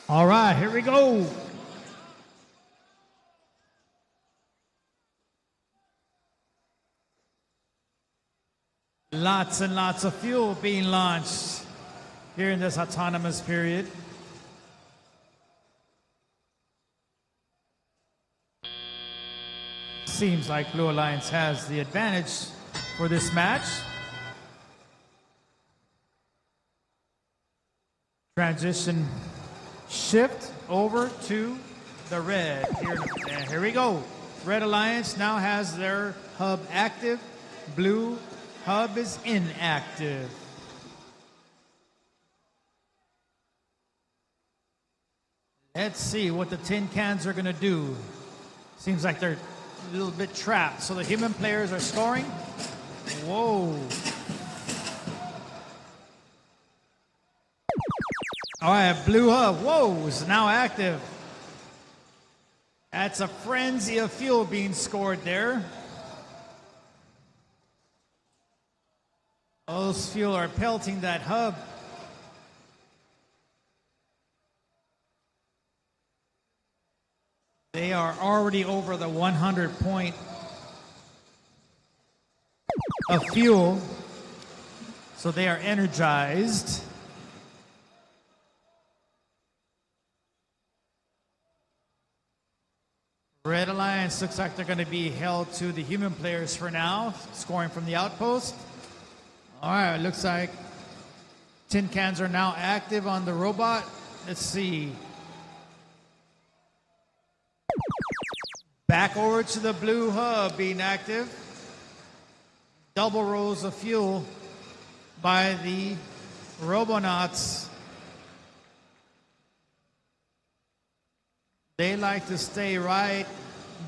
All right, here we go. Lots and lots of fuel being launched here in this autonomous period. Seems like Blue Alliance has the advantage for this match. Transition shift over to the red. Here we go. Red Alliance now has their hub active. Blue hub is inactive. Let's see what the tin cans are going to do. Seems like they're a little bit trapped. So the human players are scoring. Whoa. All right, blue hub, whoa, is now active. That's a frenzy of fuel being scored there. Those fuel are pelting that hub. They are already over the 100 point of fuel, so they are energized. Red Alliance looks like they're going to be held to the human players for now, scoring from the outpost. All right, looks like tin cans are now active on the robot. Let's see. Back over to the blue hub being active. Double rows of fuel by the Robonauts. They like to stay right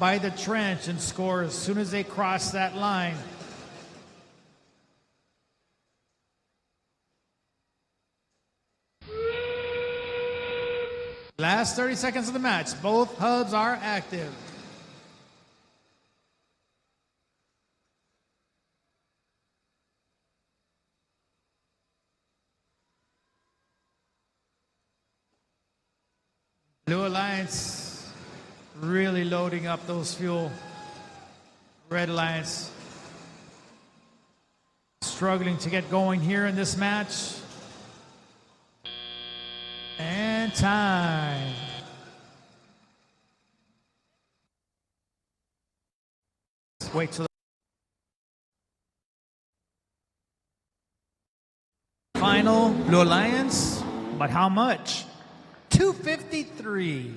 by the trench and score as soon as they cross that line. Last 30 seconds of the match. Both hubs are active. Blue Alliance really loading up those fuel. Red Alliance struggling to get going here in this match. And time. Let's wait till the final. Blue Alliance, but how much? 253.